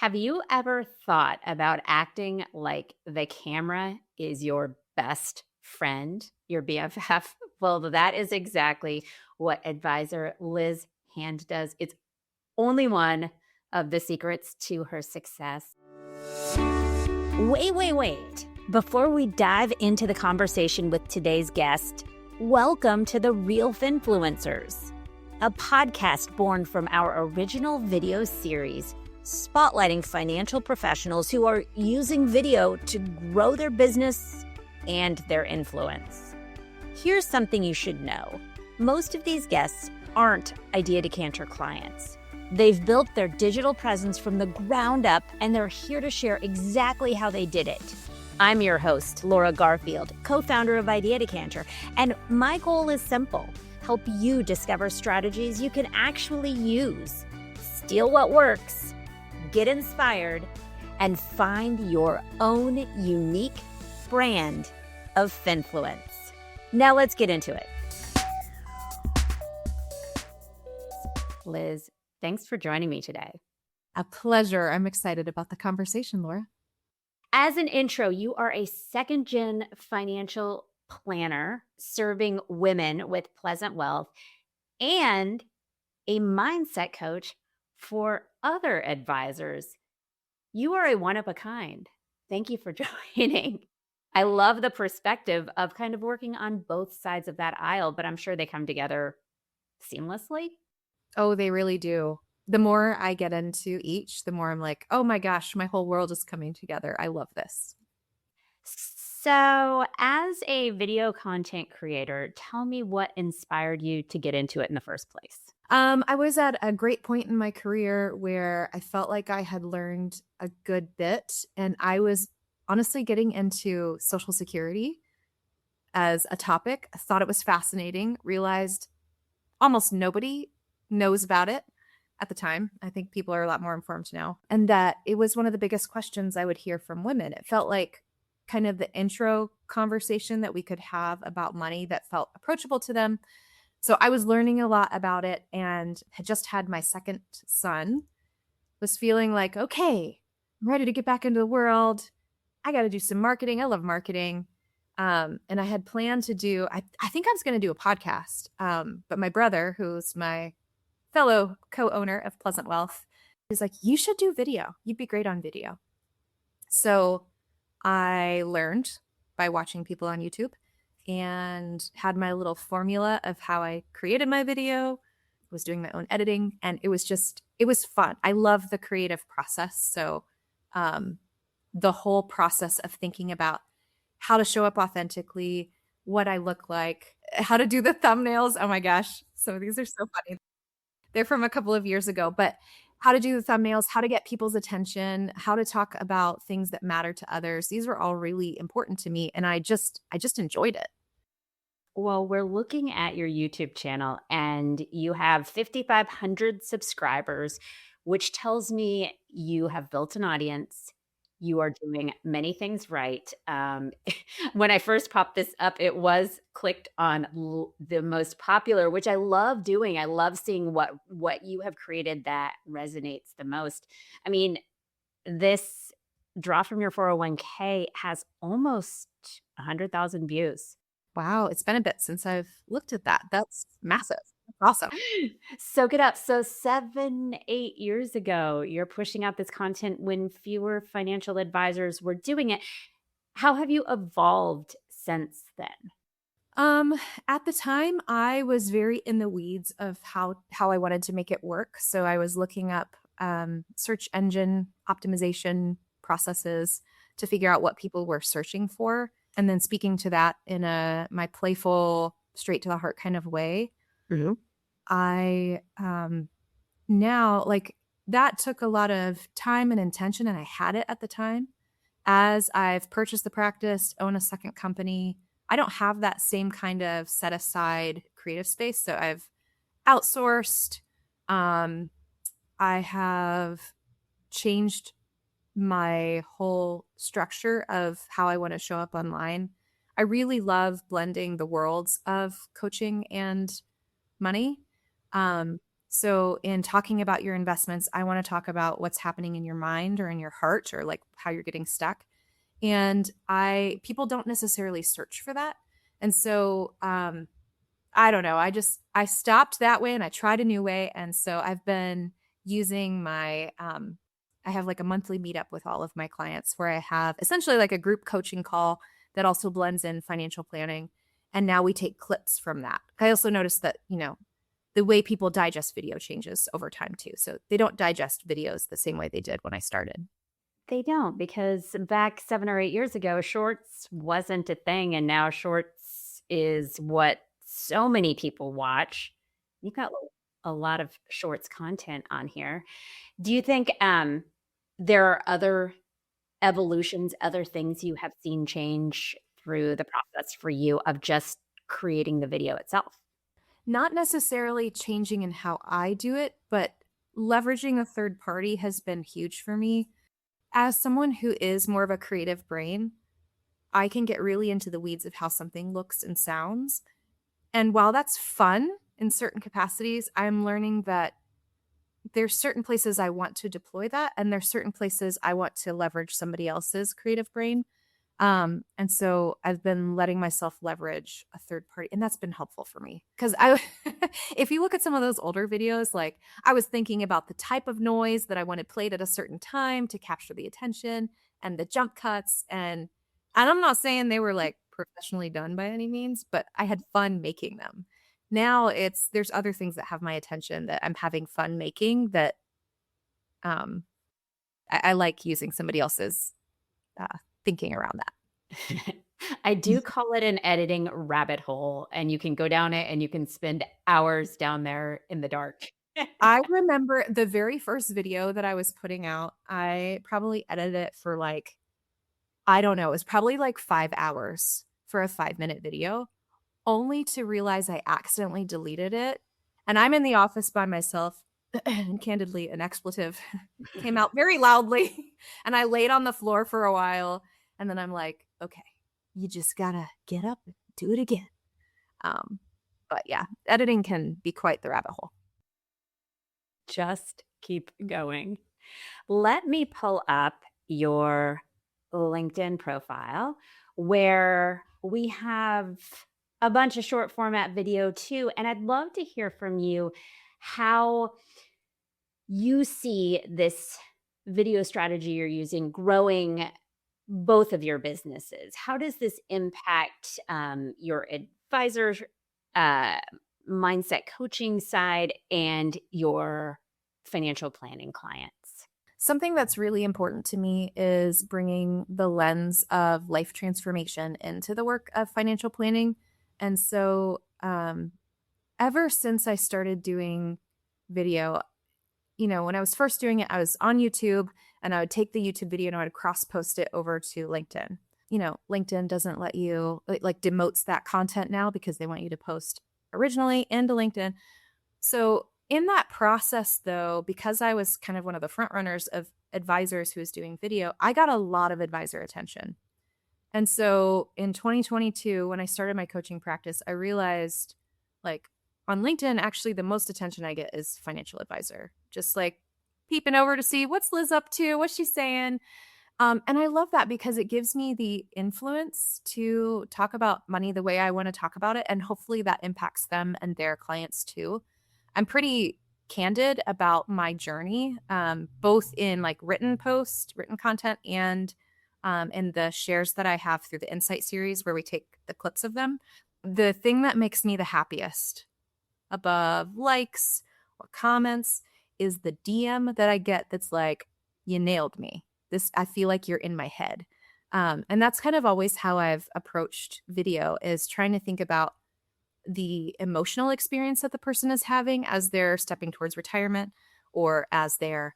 Have you ever thought about acting like the camera is your best friend, your BFF? Well, that is exactly what advisor Liz Hand does. It's only one of the secrets to her success. Wait. Before we dive into the conversation with today's guest, welcome to the Real Finfluencers, a podcast born from our original video series spotlighting financial professionals who are using video to grow their business and their influence. Here's something you should know. Most of these guests aren't Idea Decanter clients. They've built their digital presence from the ground up, and they're here to share exactly how they did it. I'm your host, Laura Garfield, co-founder of Idea Decanter, and my goal is simple: help you discover strategies you can actually use, steal what works, get inspired, and find your own unique brand of finfluence. Now let's get into it. Liz, thanks for joining me today. A pleasure. I'm excited about the conversation, Laura. As an intro, you are a second-gen financial planner serving women with pleasant wealth and a mindset coach for other advisors. You are a one of a kind. Thank you for joining. I love the perspective of kind of working on both sides of that aisle, but I'm sure they come together seamlessly. Oh, they really do. The more I get into each, the more I'm like, oh my gosh, my whole world is coming together. I love this. So, as a video content creator, tell me what inspired you to get into it in the first place. I was at a great point in my career where I felt like I had learned a good bit, and I was honestly getting into Social Security as a topic. I thought it was fascinating, realized almost nobody knows about it at the time. I think people are a lot more informed now. And that it was one of the biggest questions I would hear from women. It felt like kind of the intro conversation that we could have about money that felt approachable to them. So I was learning a lot about it and had just had my second son, was feeling like, okay, I'm ready to get back into the world. I got to do some marketing. I love marketing. And I had planned to do, I think I was going to do a podcast. But my brother, who's my fellow co-owner of Pleasant Wealth, is like, you should do video. You'd be great on video. So I learned by watching people on YouTube and had my little formula of how I created my video, was doing my own editing, and it was fun. I love the creative process. So the whole process of thinking about how to show up authentically, what I look like, how to do the thumbnails. Oh my gosh. So these are so funny. They're from a couple of years ago, but how to do the thumbnails, how to get people's attention, how to talk about things that matter to others. These were all really important to me, and I just enjoyed it. Well, we're looking at your YouTube channel and you have 5,500 subscribers, which tells me you have built an audience. You are doing many things right. When I first popped this up, it was clicked on the most popular, which I love doing. I love seeing what you have created that resonates the most. I mean, this draw from your 401k has almost 100,000 views. Wow, it's been a bit since I've looked at that. That's massive. That's awesome. Soak it up. So 7, 8 years ago, you're pushing out this content when fewer financial advisors were doing it. How have you evolved since then? At the time, I was very in the weeds of how I wanted to make it work. So I was looking up search engine optimization processes to figure out what people were searching for, and then speaking to that in my playful, straight to the heart kind of way. Mm-hmm. I now, like, that took a lot of time and intention, and I had it at the time. As I've purchased the practice, own a second company, I don't have that same kind of set aside creative space. So I've outsourced. I have changed my whole structure of how I want to show up online. I really love blending the worlds of coaching and money. So, in talking about your investments, I want to talk about what's happening in your mind or in your heart or like how you're getting stuck. And people don't necessarily search for that. And so, I don't know. I stopped that way and I tried a new way. And so I've been using I have like a monthly meetup with all of my clients where I have essentially like a group coaching call that also blends in financial planning. And now we take clips from that. I also noticed that, the way people digest video changes over time too. So they don't digest videos the same way they did when I started. They don't, because back 7 or 8 years ago, shorts wasn't a thing, and now shorts is what so many people watch. You've got a lot of shorts content on here. Do you think, there are other evolutions, other things you have seen change through the process for you of just creating the video itself? Not necessarily changing in how I do it, but leveraging a third party has been huge for me. As someone who is more of a creative brain, I can get really into the weeds of how something looks and sounds. And while that's fun in certain capacities, I'm learning that there's certain places I want to deploy that, and there's certain places I want to leverage somebody else's creative brain. And so I've been letting myself leverage a third party, and that's been helpful for me. Because if you look at some of those older videos, like I was thinking about the type of noise that I wanted played at a certain time to capture the attention and the jump cuts. And I'm not saying they were like professionally done by any means, but I had fun making them. Now there's other things that have my attention that I'm having fun making that um, I like using somebody else's thinking around that. I do call it an editing rabbit hole, and you can go down it and you can spend hours down there in the dark. I remember the very first video that I was putting out, I probably edited it for like, I don't know, it was probably like 5 hours for a 5-minute video, only to realize I accidentally deleted it. And I'm in the office by myself, and candidly, an expletive came out very loudly. And I laid on the floor for a while. And then I'm like, okay, you just gotta get up and do it again. But yeah, editing can be quite the rabbit hole. Just keep going. Let me pull up your LinkedIn profile where we have a bunch of short format video too. And I'd love to hear from you how you see this video strategy you're using growing both of your businesses. How does this impact your advisor uh, mindset coaching side and your financial planning clients? Something that's really important to me is bringing the lens of life transformation into the work of financial planning. And so, ever since I started doing video, when I was first doing it, I was on YouTube and I would take the YouTube video and I would cross post it over to LinkedIn. LinkedIn doesn't let you like demotes that content now because they want you to post originally into LinkedIn. So in that process, though, because I was kind of one of the front runners of advisors who was doing video, I got a lot of advisor attention. And so in 2022, when I started my coaching practice, I realized like on LinkedIn, actually, the most attention I get is financial advisor, just like peeping over to see what's Liz up to, what's she saying. And I love that because it gives me the influence to talk about money the way I want to talk about it. And hopefully that impacts them and their clients too. I'm pretty candid about my journey, both in like written content, and in the shares that I have through the Insight series where we take the clips of them. The thing that makes me the happiest above likes or comments is the DM that I get that's like, you nailed me. I feel like you're in my head. And that's kind of always how I've approached video, is trying to think about the emotional experience that the person is having as they're stepping towards retirement or as they're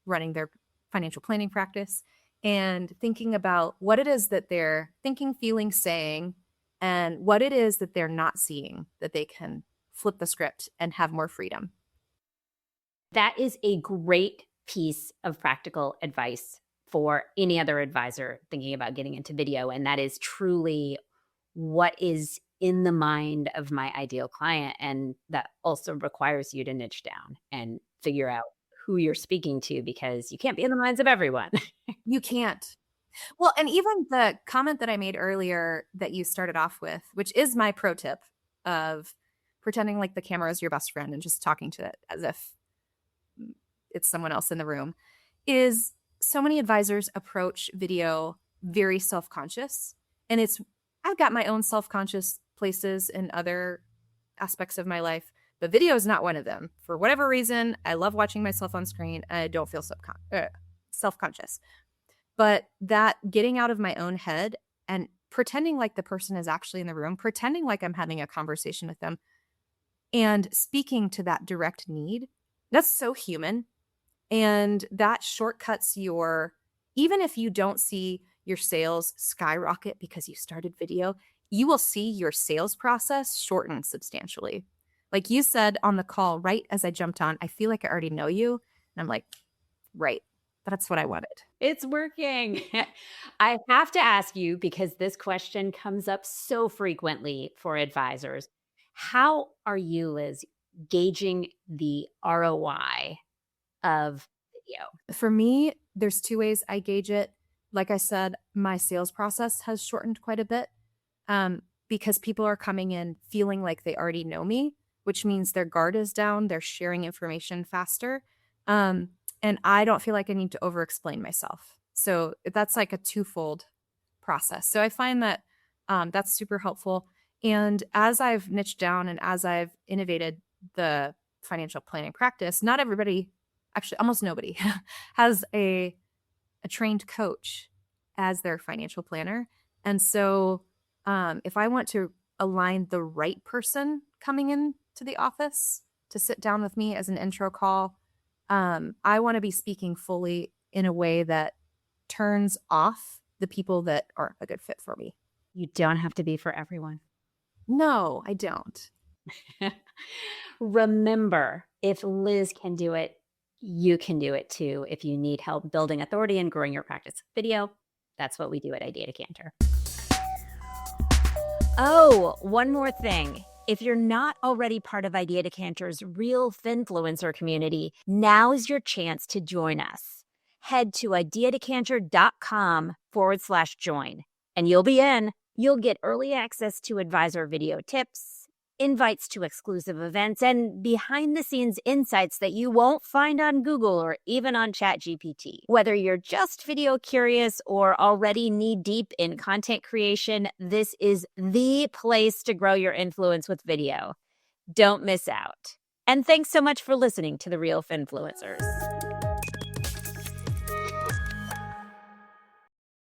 running their financial planning practice, and thinking about what it is that they're thinking, feeling, saying, and what it is that they're not seeing that they can flip the script and have more freedom. That is a great piece of practical advice for any other advisor thinking about getting into video. And that is truly what is in the mind of my ideal client. And that also requires you to niche down and figure out who you're speaking to, because you can't be in the minds of everyone. You can't. Well, and even the comment that I made earlier that you started off with, which is my pro tip of pretending like the camera is your best friend and just talking to it as if it's someone else in the room, is so many advisors approach video very self-conscious. And I've got my own self-conscious places in other aspects of my life, but video is not one of them. For whatever reason, I love watching myself on screen. I don't feel self-conscious. But that getting out of my own head and pretending like the person is actually in the room, pretending like I'm having a conversation with them and speaking to that direct need, that's so human. And that shortcuts even if you don't see your sales skyrocket because you started video, you will see your sales process shorten substantially. Like you said on the call, right as I jumped on, I feel like I already know you. And I'm like, right. That's what I wanted. It's working. I have to ask you, because this question comes up so frequently for advisors. How are you, Liz, gauging the ROI of video? For me, there's two ways I gauge it. Like I said, my sales process has shortened quite a bit because people are coming in feeling like they already know me, which means their guard is down. They're sharing information faster. And I don't feel like I need to over-explain myself. So that's like a twofold process. So I find that that's super helpful. And as I've niched down and as I've innovated the financial planning practice, not everybody, actually almost nobody, has a trained coach as their financial planner. And so if I want to align the right person coming in to the office to sit down with me as an intro call, I want to be speaking fully in a way that turns off the people that aren't a good fit for me. You don't have to be for everyone. No, I don't. Remember, if Liz can do it, you can do it too. If you need help building authority and growing your practice video, that's what we do at Idea Decanter. Oh, one more thing. If you're not already part of Idea Decanter's Real Finfluencer community, now is your chance to join us. Head to ideadecanter.com/join, and you'll be in. You'll get early access to advisor video tips, invites to exclusive events, and behind-the-scenes insights that you won't find on Google or even on ChatGPT. Whether you're just video curious or already knee-deep in content creation, this is the place to grow your influence with video. Don't miss out. And thanks so much for listening to The Real Finfluencers.